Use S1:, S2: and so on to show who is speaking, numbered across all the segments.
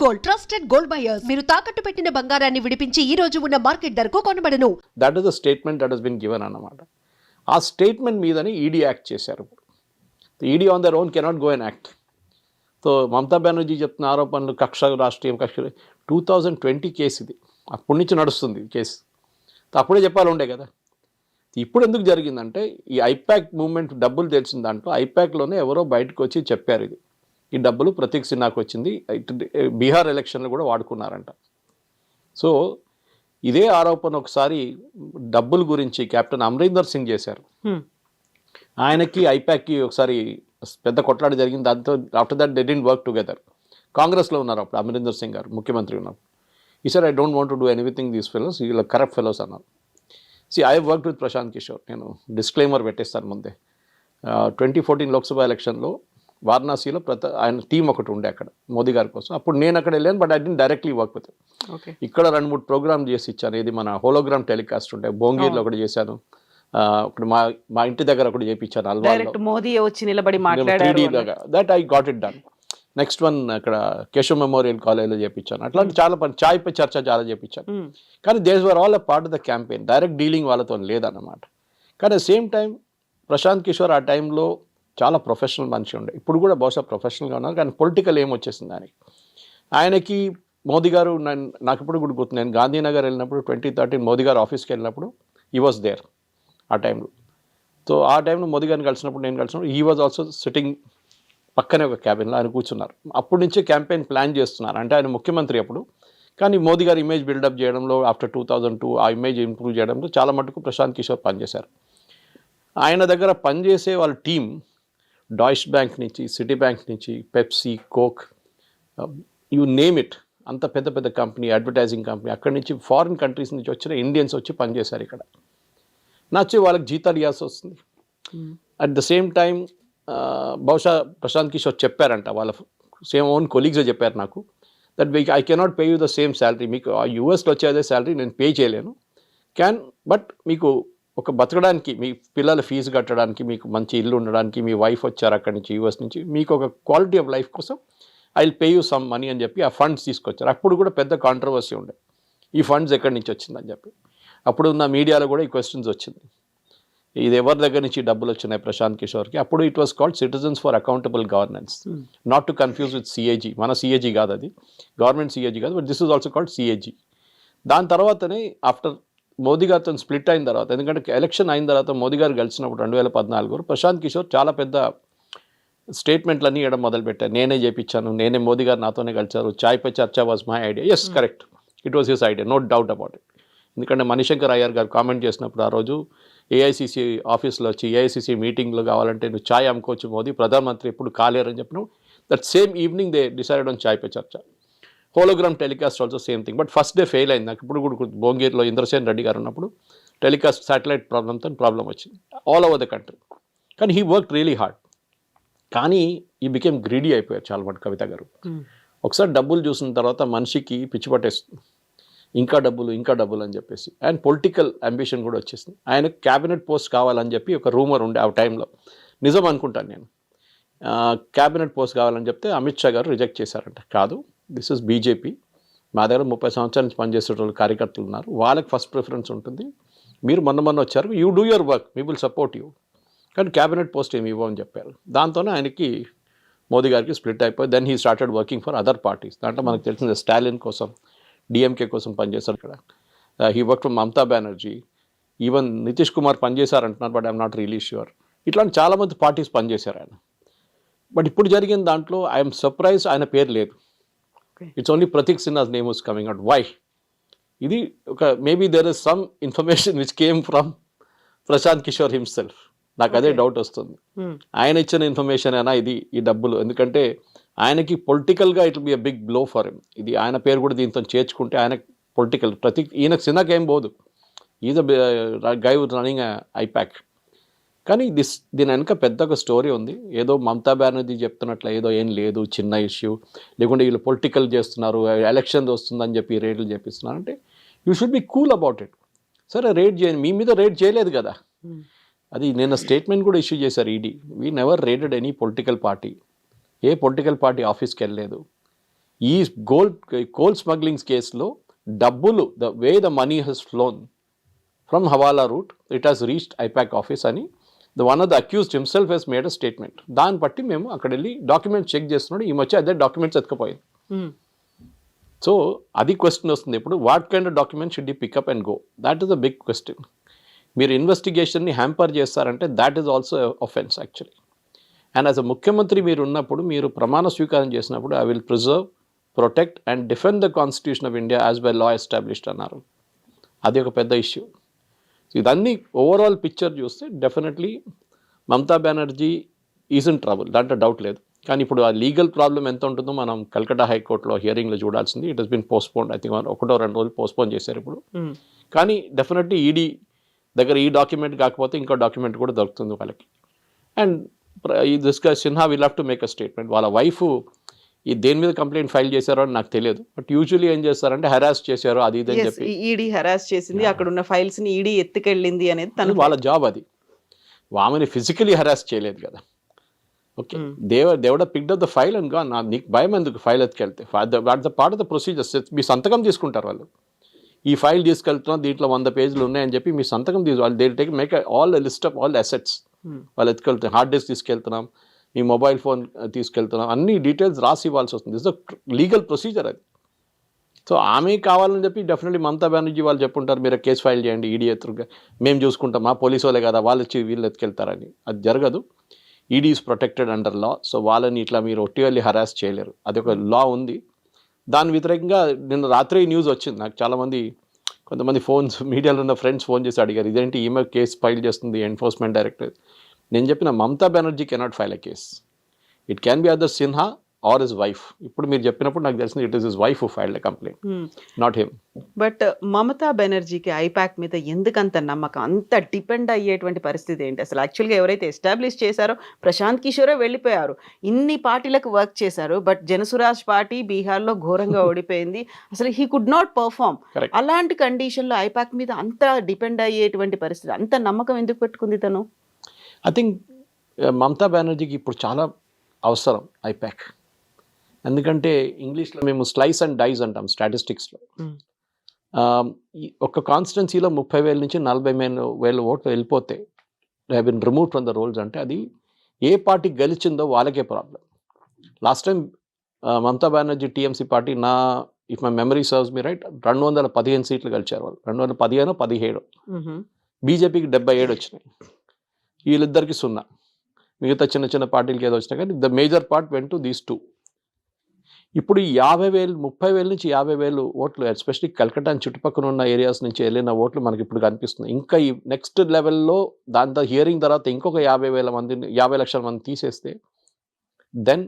S1: Gold, trusted gold buyers. మీరు తాకట్టు పెట్టిన బంగారాన్ని విడిపించి ఈ రోజు ఉన్న మార్కెట్ ధరకు కొనబడను.
S2: That is the statement that has been given అన్నమాట. ఆ స్టేట్మెంట్ మీదని ఈడీ యాక్ట్ చేశారు. ED on their own cannot go and act. So Mamata Banerjee చెప్తున్న ఆరోపణలు రాష్ట్రీయ కక్ష 2020 కేసు ఇది. అప్పటి నుంచి నడుస్తుంది కేసు. అప్పుడే చెప్పాలి ఉండే కదా. ఇప్పుడు ఎందుకు జరిగిందంటే ఈ ఐపాక్ మూవ్మెంట్ డబ్బులు తెలిసిన దాంట్లో ఐపాక్లోనే ఎవరో బయటకు వచ్చి చెప్పారు ఇది ఈ డబ్బులు ప్రతీక్ సిన్హాకు వచ్చింది, బీహార్ ఎలక్షన్లు కూడా వాడుకున్నారంట. సో ఇదే ఆరోపణ ఒకసారి డబ్బుల గురించి కెప్టెన్ అమరీందర్ సింగ్ చేశారు. ఆయనకి ఐపాక్కి ఒకసారి పెద్ద కొట్లాట జరిగింది. దాంతో after that they didn't work together. కాంగ్రెస్లో ఉన్నారు అప్పుడు అమరీందర్ సింగ్ గారు ముఖ్యమంత్రి ఉన్నప్పుడు. ఈ sir I don't want to do anything these fellows, వీళ్ళ కరప్ట్ ఫెలోస్ అన్నారు. I work with Prashant Kishor. నేను డిస్క్లైమర్ పెట్టేస్తాను ముందే. 2014 లోక్సభ ఎలక్షన్లో వారణాసిలో ఆయన టీం ఒకటి ఉండే అక్కడ మోదీ గారి కోసం. అప్పుడు నేను అక్కడ వెళ్ళాను, but I didn't directly work with. ఇక్కడ 2-3 ప్రోగ్రామ్ చేసి ఇచ్చాను. ఇది మన హోలోగ్రామ్ టెలికాస్ట్ ఉంటే భోంగీర్లో ఒకటి చేశాను, ఒకటి మా ఇంటి దగ్గర ఒకటి చేయించాను అల్వాలో.
S3: మోదీ వచ్చి నిలబడి మాట్లాడారు.
S2: That I got it done. Next one అక్కడ కేశవ్ మెమోరియల్ కాలేజ్లో చేయించాను. అట్లాంటి చాలా పని, చాయ్ పై చర్చ చాలా చేయించాను. కానీ these were all a part of the campaign. Direct dealing వాళ్ళతో లేదన్నమాట. కానీ సేమ్ టైం ప్రశాంత్ కిషోర్ ఆ టైంలో చాలా ప్రొఫెషనల్ మనిషి ఉండే. ఇప్పుడు కూడా బహుశా ప్రొఫెషనల్గా ఉన్నారు, కానీ పొలిటికల్ ఏం వచ్చేసింది ఆయనకి. మోదీ గారు నాకు ఇప్పుడు కూడా గుర్తు, నేను గాంధీనగర్ వెళ్ళినప్పుడు 2013 మోదీ గారు ఆఫీస్కి వెళ్ళినప్పుడు హీ వాజ్ దేర్ ఆ టైంలో. సో ఆ టైంలో మోదీ గారిని కలిసినప్పుడు, నేను కలిసినప్పుడు హీ వాజ్ ఆల్సో సిట్టింగ్ పక్కనే ఒక క్యాబిన్లో ఆయన కూర్చున్నారు. అప్పటి నుంచే క్యాంపెయిన్ ప్లాన్ చేస్తున్నారు. అంటే ఆయన ముఖ్యమంత్రి అప్పుడు. కానీ మోదీ గారు ఇమేజ్ బిల్డప్ చేయడంలో ఆఫ్టర్ 2002 ఆ ఇమేజ్ ఇంప్రూవ్ చేయడంలో చాలా మటుకు ప్రశాంత్ కిషోర్ పనిచేశారు. ఆయన దగ్గర పనిచేసే వాళ్ళ టీం డాయిష్ బ్యాంక్ నుంచి, సిటీ బ్యాంక్ నుంచి, Pepsi, coke, you name it, అంత పెద్ద పెద్ద కంపెనీ, అడ్వర్టైజింగ్ కంపెనీ, అక్కడి నుంచి ఫారిన్ కంట్రీస్ నుంచి వచ్చిన ఇండియన్స్ వచ్చి పనిచేశారు ఇక్కడ. నచ్చి వాళ్ళకి జీతాలు ఇవ్వాల్సి వస్తుంది. అట్ ద సేమ్ టైం బహుశా ప్రశాంత్ కిషోర్ చెప్పారంట, వాళ్ళ సేమ్ ఓన్ కొలీగ్సే చెప్పారు నాకు, that I cannot pay you the same salary. మీకు యూఎస్లో వచ్చే అదే శాలరీ నేను పే చేయలేను, బట్ మీకు ఒక బతకడానికి, మీ పిల్లల ఫీజు కట్టడానికి, మీకు మంచి ఇల్లు ఉండడానికి, మీ వైఫ్ వచ్చారు అక్కడి నుంచి యూఎస్ నుంచి, మీకు ఒక క్వాలిటీ ఆఫ్ లైఫ్ కోసం I will pay you some money అని చెప్పి ఆ ఫండ్స్ తీసుకొచ్చారు. అప్పుడు కూడా పెద్ద కాంట్రవర్సీ ఉండే, ఈ ఫండ్స్ ఎక్కడి నుంచి వచ్చిందని చెప్పి. అప్పుడు ఉన్న మీడియాలో కూడా ఈ క్వశ్చన్స్ వచ్చింది, ఇది ఎవరి దగ్గర నుంచి డబ్బులు వచ్చినాయి ప్రశాంత్ కిషోర్కి. అప్పుడు it was called citizens for accountable governance, not to confuse with CAG. మన సిఏజీ కాదు అది, గవర్నమెంట్ సిఏజీ కాదు, but this is also called CAG. దాని తర్వాతనే ఆఫ్టర్ మోదీ గారితో స్ప్లిట్ అయిన తర్వాత, ఎందుకంటే ఎలక్షన్ అయిన తర్వాత మోదీ గారు కలిసినప్పుడు 2014 ప్రశాంత్ కిషోర్ చాలా పెద్ద స్టేట్మెంట్లన్నీ ఇవ్వడం మొదలుపెట్టారు. నేనే చేయించాను, నేనే, మోదీ గారు నాతోనే కలిసారు, Chai pe Charcha was my idea. Yes, correct, it was his idea, no doubt about it. ఎందుకంటే మణిశంకర్ అయ్యర్ గారు కామెంట్ చేసినప్పుడు ఆ రోజు ఏఐసిసి ఆఫీస్లో వచ్చి, ఏఐసిసి మీటింగ్లో కావాలంటే నువ్వు ఛాయ్ అమ్ముకోవచ్చు మోదీ, ప్రధానమంత్రి ఎప్పుడు కాలేరని చెప్పినావు. That same evening they decided on chai పై చర్చ. Hologram telecast also same thing, but first day fail అయింది. నాకు ఇప్పుడు కూడా భోంగీర్లో ఇంద్రసేన్ రెడ్డి గారు ఉన్నప్పుడు టెలికాస్ట్ శాటిలైట్ ప్రాబ్లంతో ప్రాబ్లం వచ్చింది ఆల్ ఓవర్ ద కంట్రీ. కానీ హీ వర్క్ రియలీ హార్డ్. కానీ ఈ బికేమ్ గ్రీడీ అయిపోయారు చాలా మటు కవిత గారు. ఒకసారి డబ్బులు చూసిన తర్వాత మనిషికి పిచ్చి పట్టేస్తుంది, ఇంకా డబ్బులు అని చెప్పేసి. అండ్ పొలిటికల్ అంబిషన్ కూడా వచ్చేసింది. ఆయన క్యాబినెట్ పోస్ట్ కావాలని చెప్పి ఒక రూమర్ ఉండే ఆ టైంలో, నిజం అనుకుంటాను నేను. క్యాబినెట్ పోస్ట్ కావాలని చెప్తే అమిత్ షా గారు రిజెక్ట్ చేశారంట. కాదు, దిస్ ఇస్ బీజేపీ, మా దగ్గర 30 సంవత్సరాల నుంచి పనిచేసే వాళ్ళు కార్యకర్తలు ఉన్నారు, వాళ్ళకి ఫస్ట్ ప్రిఫరెన్స్ ఉంటుంది, మీరు మొన్న వచ్చారు, you do your work, we will support you, కానీ క్యాబినెట్ పోస్ట్ ఏమి ఇవ్వమని చెప్పారు. దాంతోనే ఆయనకి మోదీ గారికి స్ప్లిట్ అయిపోయి then he started working for other parties. దాంట్లో మనకు తెలిసింది స్టాలిన్ కోసం, డిఎంకే కోసం పనిచేశారు ఇక్కడ. He work from Mamata Banerjee, even Nitish Kumar పనిచేశారంటున్నారు, but I'm not really sure. ఇట్లాంటి చాలామంది పార్టీస్ పనిచేశారు ఆయన. బట్ ఇప్పుడు జరిగిన దాంట్లో ఐఎమ్ సర్ప్రైజ్ ఆయన పేరు లేదు. It's only Prateek Sinha's name was coming out. Why? ఇది ఒక maybe there is some information which came from Prashant Kishor himself. నాకు అదే డౌట్ వస్తుంది, ఆయన ఇచ్చిన ఇన్ఫర్మేషన్ అయినా ఇది ఈ డబ్బులు. ఎందుకంటే ఆయనకి పొలిటికల్గా it will be a big blow for him. ఇది ఆయన పేరు కూడా దీంతో చేర్చుకుంటే ఆయన పొలిటికల్, ఈయనకు సిన్హాకి ఏం పోదు, is a guy running IPAC. కానీ దీని వెనక పెద్ద ఒక స్టోరీ ఉంది. ఏదో మమతా బెనర్జీ చెప్తున్నట్లు ఏదో ఏం లేదు, చిన్న ఇష్యూ, లేకుంటే వీళ్ళు పొలిటికల్ చేస్తున్నారు, ఎలక్షన్ వస్తుందని చెప్పి రేట్లు చేపిస్తున్నారు అంటే you should be cool about it. సరే రేట్ చేయండి, మీ మీద రేట్ చేయలేదు కదా. అది నేను స్టేట్మెంట్ కూడా ఇష్యూ చేశారు ED, we never rated any political party. ఏ పొలిటికల్ పార్టీ ఆఫీస్కి వెళ్ళలేదు. ఈ కోల్ స్మగ్లింగ్స్ కేసులో డబ్బులు the way the money has flown from hawala route it has reached IPAC office అని one of the accused himself he's made a statement. దాన్ని బట్టి మేము అక్కడ వెళ్ళి డాక్యుమెంట్స్ చెక్ చేస్తున్నాడు. ఈ మధ్య అదే డాక్యుమెంట్స్ ఎత్తుకపోయింది. సో అది క్వశ్చన్ వస్తుంది ఇప్పుడు, what kind of document should you pick up and go? That is a big question. మీరు ఇన్వెస్టిగేషన్ని హ్యాంపర్ చేస్తారంటే that is also offence actually. And as a ముఖ్యమంత్రి మీరు ఉన్నప్పుడు, మీరు ప్రమాణ స్వీకారం చేసినప్పుడు I will preserve, protect and defend the constitution of India as by law established అన్నారు. అది ఒక పెద్ద ఇష్యూ. ఇదన్నీ ఓవరాల్ పిక్చర్ చూస్తే definitely Mamata Banerjee is in trouble, దాంట్లో డౌట్ లేదు. కానీ ఇప్పుడు ఆ లీగల్ ప్రాబ్లం ఎంత ఉంటుందో మనం కల్కటా హైకోర్టులో హియరింగ్లో చూడాల్సింది. It has been postponed. I think 1-2 రోజులు పోస్ట్పోన్ చేశారు ఇప్పుడు. కానీ డెఫినెట్లీ ఈడీ దగ్గర ఈ డాక్యుమెంట్ కాకపోతే ఇంకో డాక్యుమెంట్ కూడా దొరుకుతుంది వాళ్ళకి. అండ్ దిస్ గా Sinha will have to make a statement. వాళ్ళ వైఫ్ ఈ దేని మీద కంప్లైంట్ ఫైల్ చేశారో అని నాకు తెలియదు. బట్ యూజువల్లీ ఏం చేస్తారంటే హెరాస్ చేశారు అది ఇది అని చెప్పి
S3: ఈడీ హెరాస్ చేసింది, అక్కడ ఉన్న ఫైల్స్ ని ఈడీ ఎత్తుకెళ్ళింది అనేది తను
S2: వాళ్ళ జాబ్. అది ఆమెని ఫిజికలీ హెరాస్ చేయలేదు కదా. ఓకే, దేవుడ picked up the file and గా నీకు భయం ఎందుకు ఫైల్ ఎత్తుకెళ్తే? What the part of the procedures. మీ సంతకం తీసుకుంటారు వాళ్ళు. ఈ ఫైల్ తీసుకెళ్తున్నాం, దీంట్లో 100 పేజీలు ఉన్నాయని చెప్పి మీ సంతకం వాళ్ళు they take make all list of all assets. వాళ్ళు ఎత్తుకెళ్తాం, హార్డ్ డిస్క్ తీసుకెళ్తున్నాం, మీ మొబైల్ ఫోన్ తీసుకెళ్తున్నాం, అన్ని డీటెయిల్స్ రాసి ఇవ్వాల్సి వస్తుంది. దిస్ ద లీగల్ ప్రొసీజర్ అది. సో ఆమె కావాలని చెప్పి డెఫినెట్లీ మమతా బెనర్జీ వాళ్ళు చెప్పుంటారు మీరు కేసు ఫైల్ చేయండి, ఈడీ ఎత్తుగా మేము చూసుకుంటాం, మా పోలీసు వాళ్ళే కదా వాళ్ళు వచ్చి వీళ్ళు ఎత్తుకెళ్తారని. అది జరగదు. ED is protected under law. So వాళ్ళని ఇట్లా మీరు ఒట్టివల్లి హరాస్ చేయలేరు. అది ఒక లా ఉంది. దాని వ్యతిరేకంగా నిన్న రాత్రి న్యూస్ వచ్చింది. నాకు చాలామంది కొంతమంది ఫోన్స్ మీడియాలో ఉన్న ఫ్రెండ్స్ ఫోన్ చేసి అడిగారు ఇదేంటి ఈమె కేసు ఫైల్ చేస్తుంది ఎన్ఫోర్స్మెంట్ డైరెక్టర్. నేను చెప్పిన Mamata Banerjee cannot file a case. It can be other Sinha or his wife. ఇప్పుడు మీరు చెప్పినప్పుడు నాకు తెలిసింది it is his wife who filed a complaint, not him.
S3: But Mamata బెనర్జీకి ఐపాక్ మీద ఎందుకంత నమ్మకం, అంత డిపెండ్ అయ్యేటువంటి పరిస్థితి ఏంటి అసలు? యాక్చువల్గా ఎవరైతే ఎస్టాబ్లిష్ చేశారో ప్రశాంత్ కిషోరే వెళ్ళిపోయారు, ఇన్ని పార్టీలకు వర్క్ చేశారు, బట్ జనసురాజ్ పార్టీ బీహార్లో ఘోరంగా ఓడిపోయింది. అసలు హీ కుడ్ నాట్ పర్ఫామ్. అలాంటి కండిషన్లో ఐపాక్ మీద అంత డిపెండ్ అయ్యేటువంటి పరిస్థితి, అంత నమ్మకం ఎందుకు పెట్టుకుంది తను?
S2: ఐ థింక్ మమతా బెనర్జీకి ఇప్పుడు చాలా అవసరం ఐపాక్. ఎందుకంటే ఇంగ్లీష్లో మేము స్లైస్ అండ్ డైస్ అంటాం స్టాటిస్టిక్స్లో. ఒక కాన్స్టిట్యున్సీలో 30,000 నుంచి 40,000 ఓట్లు వెళ్ళిపోతే have been remove from the rolls అంటే అది ఏ పార్టీ గెలిచిందో వాళ్ళకే problem. Last time Mamata Banerjee TMC party if my memory serves me right 215 సీట్లు గెలిచారు వాళ్ళు. 215-17. బీజేపీకి 77 వచ్చినాయి. వీళ్ళిద్దరికి 0. మిగతా చిన్న చిన్న పార్టీలకి ఏదో వచ్చినా కానీ the major part went to these 2. ఇప్పుడు 30,000 నుంచి 50,000 ఓట్లు ఎస్పెషలీ కల్కటా చుట్టుపక్కల ఉన్న ఏరియాస్ నుంచి వెళ్ళిన ఓట్లు మనకి ఇప్పుడు కనిపిస్తుంది. ఇంకా ఈ నెక్స్ట్ లెవెల్లో దాంతో హియరింగ్ తర్వాత ఇంకొక 50 లక్షల మంది తీసేస్తే దెన్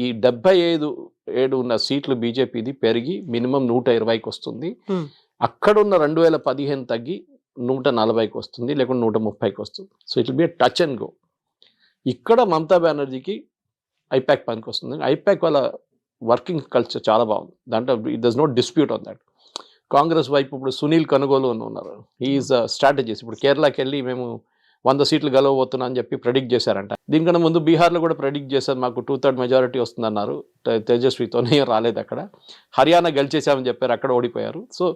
S2: ఈ 75 ఉన్న సీట్లు బీజేపీది పెరిగి మినిమం 120కి వస్తుంది. అక్కడున్న 2015 తగ్గి 140కి వస్తుంది, లేకుంటే 130కి వస్తుంది. So it will B touch and go. ఇక్కడ మమతా బెనర్జీకి ఐపాక్ పనికి వస్తుంది. ఐపాక్ వాళ్ళ వర్కింగ్ కల్చర్ చాలా బాగుంది. దాంట్లో it does no dispute on that. Congress వైపు ఇప్పుడు సునీల్ కనుగోలు ఉన్నారు. He's strategist. ఇప్పుడు కేరళకి వెళ్ళి మేము 100 సీట్లు గెలవబోతున్నా అని చెప్పి ప్రెడిక్ట్ చేశారంట. దీనికన్నా ముందు బీహార్లో కూడా ప్రెడిక్ట్ చేశారు, మాకు 2/3 మెజారిటీ వస్తుందన్నారు. తేజస్వితోనే రాలేదు అక్కడ. హర్యానా గెలిచేసామని చెప్పారు, అక్కడ ఓడిపోయారు. So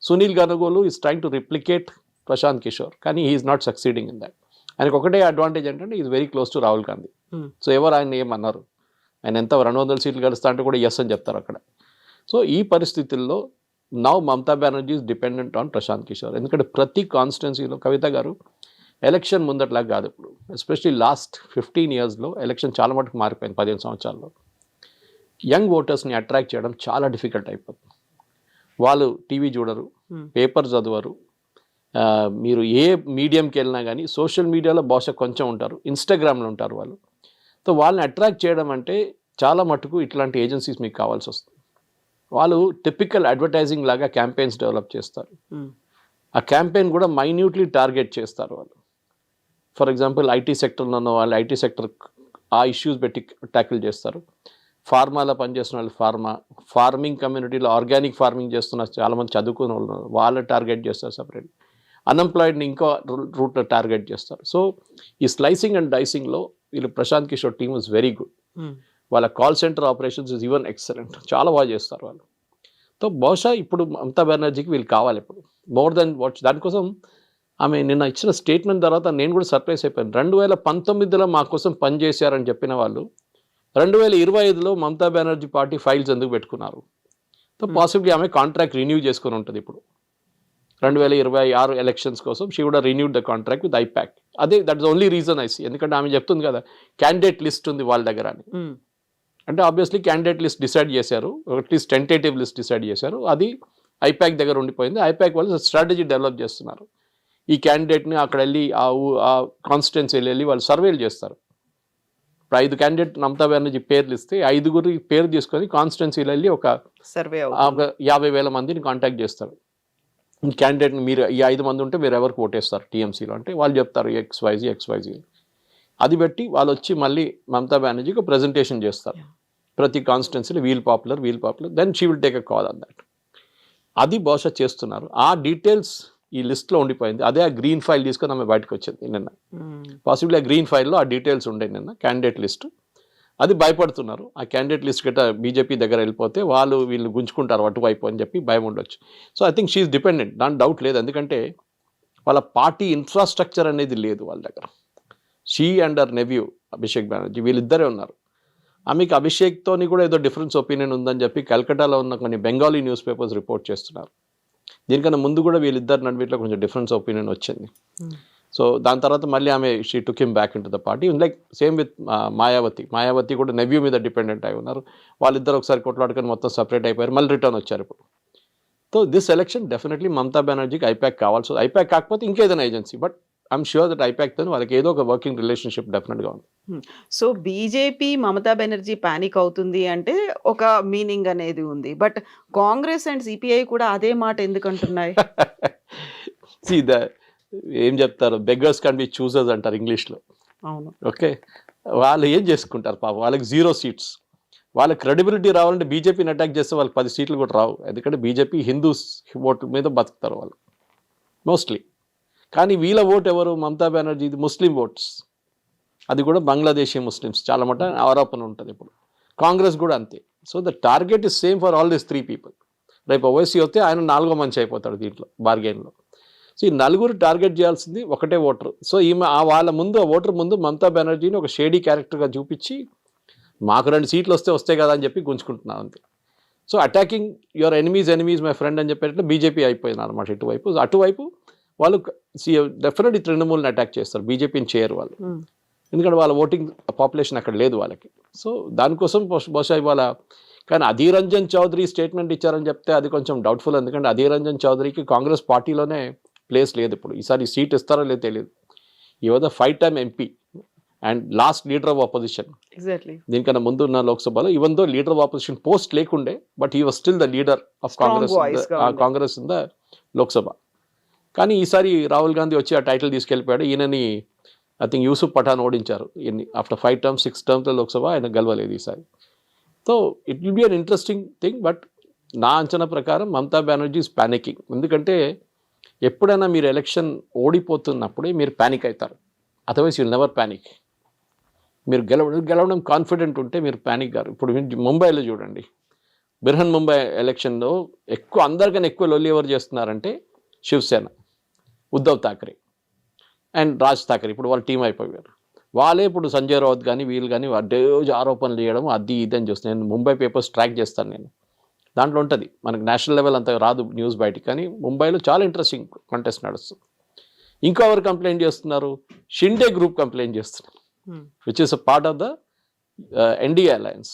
S2: Sunil Kanugolu is trying to replicate Prashant Kishor, కానీ he's not succeeding in that. ఆయనకు ఒకటే అడ్వాంటేజ్ ఏంటంటే is very close to Rahul Gandhi. So ఎవరు ఆయన ఏమన్నారు, ఆయన ఎంత 200 సీట్లు గెలుస్తా అంటే కూడా ఎస్ అని చెప్తారు అక్కడ. సో ఈ పరిస్థితుల్లో now Mamata Banerjee is dependent on Prashant Kishor. ఎందుకంటే ప్రతి కాన్స్టిట్యున్సీలో కవిత గారు ఎలక్షన్ ముందట్లాగా కాదు. ఇప్పుడు ఎస్పెషలీ లాస్ట్ 15 yearsలో ఎలక్షన్ చాలా మటుకు మారిపోయింది. 15 సంవత్సరాల్లో యంగ్ ఓటర్స్ని అట్రాక్ట్ చేయడం చాలా డిఫికల్ట్ అయిపోతుంది. వాళ్ళు టీవీ చూడరు, పేపర్ చదవరు. మీరు ఏ మీడియంకి వెళ్ళినా కానీ సోషల్ మీడియాలో బహుశా కొంచెం ఉంటారు, ఇన్స్టాగ్రామ్లో ఉంటారు వాళ్ళు. సో వాళ్ళని అట్రాక్ట్ చేయడం అంటే చాలా మటుకు ఇట్లాంటి ఏజెన్సీస్ మీకు కావాల్సి వస్తుంది. వాళ్ళు టిపికల్ అడ్వర్టైజింగ్ లాగా క్యాంపెయిన్స్ డెవలప్ చేస్తారు. ఆ క్యాంపెయిన్ కూడా మైన్యూట్లీ టార్గెట్ చేస్తారు వాళ్ళు. ఫర్ ఎగ్జాంపుల్ ఐటీ సెక్టర్లో ఉన్న వాళ్ళు ఐటీ సెక్టర్ ఆ ఇష్యూస్ పెట్టి ట్యాకిల్ చేస్తారు. ఫార్మాలో పనిచేస్తున్న వాళ్ళు ఫార్మింగ్ కమ్యూనిటీలో ఆర్గానిక్ ఫార్మింగ్ చేస్తున్న చాలామంది చదువుకున్న వాళ్ళు టార్గెట్ చేస్తారు సపరేట్. అన్ఎంప్లాయిడ్ని ఇంకో రూట్లో టార్గెట్ చేస్తారు. సో ఈ స్లైసింగ్ అండ్ డైసింగ్లో వీళ్ళు Prashant Kishor team is very good. వాళ్ళ call centre operations is even excellent, చాలా బాగా చేస్తారు వాళ్ళు. సో బహుశా ఇప్పుడు మమతా బెనర్జీకి వీళ్ళు కావాలి ఇప్పుడు మోర్ దెన్ వాట్. దానికోసం ఆమె నిన్న ఇచ్చిన స్టేట్మెంట్ తర్వాత నేను కూడా సర్ప్రైజ్ అయిపోయాను. 2019లో మా కోసం పనిచేశారని చెప్పిన వాళ్ళు 2025లో మమతా బెనర్జీ పార్టీ ఫైల్స్ ఎందుకు పెట్టుకున్నారు? సో పాసిబ్లీ ఆమె కాంట్రాక్ట్ రిన్యూ చేసుకుని ఉంటుంది ఇప్పుడు 2026 ఎలక్షన్స్ కోసం. She would renewed the contract with IPAC. అదే that is only reason I see. ఎందుకంటే ఆమె చెప్తుంది కదా క్యాండిడేట్ లిస్ట్ ఉంది వాళ్ళ దగ్గర అని. అంటే ఆబ్వియస్లీ క్యాండిడేట్ లిస్ట్ డిసైడ్ చేశారు, అట్లీస్ట్ టెంటేటివ్ లిస్ట్ డిసైడ్ చేశారు, అది ఐపాక్ దగ్గర ఉండిపోయింది. ఐపాక్ వాళ్ళు స్ట్రాటజీ డెవలప్ చేస్తున్నారు. ఈ క్యాండిడేట్ని అక్కడ వెళ్ళి ఆ కాన్స్టిట్యున్సీ వెళ్ళి వాళ్ళు సర్వేలు చేస్తారు. ఇప్పుడు 5 క్యాండిడేట్ మమతా బెనర్జీ పేర్లు ఇస్తే 5 పేరు తీసుకొని కాన్స్టిట్యున్సీలో వెళ్ళి ఒక
S3: సర్వే
S2: 50,000 మందిని కాంటాక్ట్ చేస్తారు. ఈ క్యాండిడేట్ని మీరు ఈ 5 మంది ఉంటే మీరు ఎవరికి ఓటేస్తారు టీఎంసీలో అంటే వాళ్ళు చెప్తారు XYZ. అది బట్టి వాళ్ళు వచ్చి మళ్ళీ మమతా బెనర్జీకి ప్రజెంటేషన్ చేస్తారు. ప్రతి కాన్స్టిట్యున్సీలో we'll popular, then she will take a call on that. అది బహుశా చేస్తున్నారు. ఆ డీటెయిల్స్ ఈ లిస్ట్లో ఉండిపోయింది. అదే ఆ గ్రీన్ ఫైల్ తీసుకొని ఆమె బయటకు వచ్చింది నిన్న. పాసిబుల్లీ ఆ గ్రీన్ ఫైల్లో ఆ డీటెయిల్స్ ఉండే నిన్న క్యాండిడేట్ లిస్ట్. అది భయపడుతున్నారు. ఆ క్యాండిడేట్ లిస్ట్ గట్రా బీజేపీ దగ్గర వెళ్ళిపోతే వీళ్ళు గుంజుకుంటారు అటువైపు అని చెప్పి భయం ఉండొచ్చు. So I think she's dependent, దాని డౌట్ లేదు. ఎందుకంటే వాళ్ళ పార్టీ ఇన్ఫ్రాస్ట్రక్చర్ అనేది లేదు వాళ్ళ దగ్గర. She and her nephew Abhishek Banerjee వీళ్ళిద్దరే ఉన్నారు. ఆమెకి అభిషేక్తోని కూడా ఏదో డిఫరెన్స్ ఒపీనియన్ ఉందని చెప్పి కల్కటాలో ఉన్న కొన్ని బెంగాలీ న్యూస్ పేపర్స్ రిపోర్ట్ చేస్తున్నారు. దీనికన్నా ముందు కూడా వీళ్ళిద్దరు నడువిట్లో కొంచెం డిఫరెన్స్ ఒపీనియన్ వచ్చింది. సో దాని తర్వాత మళ్ళీ ఆమె she took him back in to the party. Like same with Mayawati కూడా నెవ్యూ మీద డిపెండెంట్ అయి ఉన్నారు. వాళ్ళిద్దరు ఒకసారి కొట్లాడుకొని మొత్తం సపరేట్ అయిపోయారు, మళ్ళీ రిటర్న్ వచ్చారు ఇప్పుడు. So this election definitely Mamata బెనర్జీకి ఐపాక్ కావాల్సి, ఐపాక్ కాకపోతే ఇంకేదైనా agency, but I'm sure that ఐపాక్తో వాళ్ళకి ఏదో ఒక వర్కింగ్ రిలేషన్షిప్ డెఫినెట్గా ఉంది.
S3: So BJP Mamata Banerjee panic అవుతుంది అంటే ఒక మీనింగ్ అనేది ఉంది, బట్ కాంగ్రెస్ అండ్ సిపిఐ కూడా అదే మాట ఎందుకు అంటున్నాయి?
S2: ఏం చెప్తారు, బెగ్గర్స్ కెన్ బి చూజర్స్ అంటారు ఇంగ్లీష్లో.
S3: అవును,
S2: ఓకే, వాళ్ళు ఏం చేసుకుంటారు పాపం, వాళ్ళకి 0 సీట్స్. వాళ్ళకి క్రెడిబిలిటీ రావాలంటే బీజేపీని అటాక్ చేస్తే వాళ్ళకి 10 సీట్లు కూడా రావు. ఎందుకంటే బీజేపీ హిందూస్ ఓటు మీద బతుకుతారు వాళ్ళు మోస్ట్లీ. కానీ వీళ్ళ ఓటు ఎవరు, మమతా బెనర్జీ ముస్లిం ఓట్స్, అది కూడా బంగ్లాదేశీ ముస్లిమ్స్ చాలా మట ఆరోపణ ఉంటుంది ఇప్పుడు. కాంగ్రెస్ కూడా అంతే. So the target is same for all this 3 people. రేపు ఓవైసీ వస్తే ఆయన 4వ మంచి అయిపోతాడు దీంట్లో బార్గెన్లో. సో ఈ 4 టార్గెట్ చేయాల్సింది ఒకటే ఓటర్. సో ఈమె వాళ్ళ ముందు ఆ ఓటర్ ముందు మమతా బెనర్జీని ఒక షేడీ క్యారెక్టర్గా చూపించి మాకు 2 సీట్లు వస్తే కదా అని చెప్పి గుంజుకుంటున్నారు అంతే. So attacking your enemies my friend అని చెప్పేటట్లు బీజేపీ అయిపోయినారు అన్నమాట ఇటువైపు. అటువైపు వాళ్ళు డెఫినెట్లీ తృణమూల్ని అటాక్ చేస్తారు, బీజేపీని చేయరు వాళ్ళు. ఎందుకంటే వాళ్ళ ఓటింగ్ పాపులేషన్ అక్కడ లేదు వాళ్ళకి. సో దానికోసం బహుశా ఇవాళ కానీ అధీర్ రంజన్ చౌదరి స్టేట్మెంట్ ఇచ్చారని చెప్తే అది కొంచెం డౌట్ఫుల్. ఎందుకంటే అధీర్ రంజన్ చౌదరికి కాంగ్రెస్ పార్టీలోనే ప్లేస్ లేదు ఇప్పుడు. ఈసారి సీట్ ఇస్తారో లేదో తెలియదు. ఈ was a 5-time MP and last leader of opposition.
S3: Exactly
S2: దీనికన్నా ముందు ఉన్న లోక్సభలో even though leader of opposition post లేకుండే, but he was still the leader of Congress in the Lok Sabha. కానీ ఈసారి రాహుల్ గాంధీ వచ్చి ఆ టైటిల్ తీసుకెళ్ళిపోయాడు. ఈయనని ఐ థింక్ యూసుఫ్ పఠాన్ ఓడించారు. ఆఫ్టర్ 5 terms 6 terms లోక్సభ ఆయన గెలవలేదు ఈసారి. So it will be an interesting thing. But నా అంచనా ప్రకారం మమతా బెనర్జీ ఈజ్ ప్యానికింగ్. ఎందుకంటే ఎప్పుడైనా మీరు ఎలక్షన్ ఓడిపోతున్నప్పుడే మీరు ప్యానిక్ అవుతారు, అదర్వైజ్ యుల్ నెవర్ ప్యానిక్. మీరు గెలవడం కాన్ఫిడెంట్ ఉంటే మీరు ప్యానిక్ గారు. ఇప్పుడు ముంబైలో చూడండి, బిర్హన్ ముంబై ఎలక్షన్లో అందరికన్నా ఎక్కువ లొల్లి ఎవరు చేస్తున్నారంటే శివసేన, ఉద్ధవ్ ఠాక్రే అండ్ రాజ్ ఠాక్రే. ఇప్పుడు వాళ్ళు టీం అయిపోయారు. వాళ్ళే ఇప్పుడు సంజయ్ రావత్ కానీ వీళ్ళు కానీ రోజు ఆరోపణలు చేయడం అది ఇది అని చూస్తాను. నేను ముంబై పేపర్స్ ట్రాక్ చేస్తాను, నేను దాంట్లో ఉంటుంది. మనకు నేషనల్ లెవెల్ అంత రాదు న్యూస్ బయటికి, కానీ ముంబైలో చాలా ఇంట్రెస్టింగ్ కంటెస్ట్ నడుస్తుంది. ఇంకా ఎవరు కంప్లైంట్ చేస్తున్నారు, షిండే గ్రూప్ కంప్లైంట్ చేస్తున్నారు, which is a part of the NDA alliance.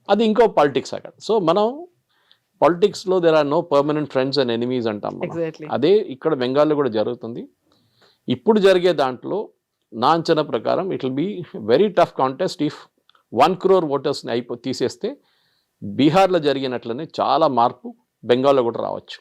S2: అది ఇంకో పాలిటిక్స్ అక్కడ. సో మనం పాలిటిక్స్లో there are no permanent friends and enemies అంటాం. అదే ఇక్కడ బెంగాల్లో కూడా జరుగుతుంది. ఇప్పుడు జరిగే దాంట్లో నా అంచనా ప్రకారం it will be very tough contest. If 1 crore ఓటర్స్ని తీసేస్తే బీహార్లో జరిగినట్లనే చాలా మార్పు బెంగాల్లో కూడా రావచ్చు.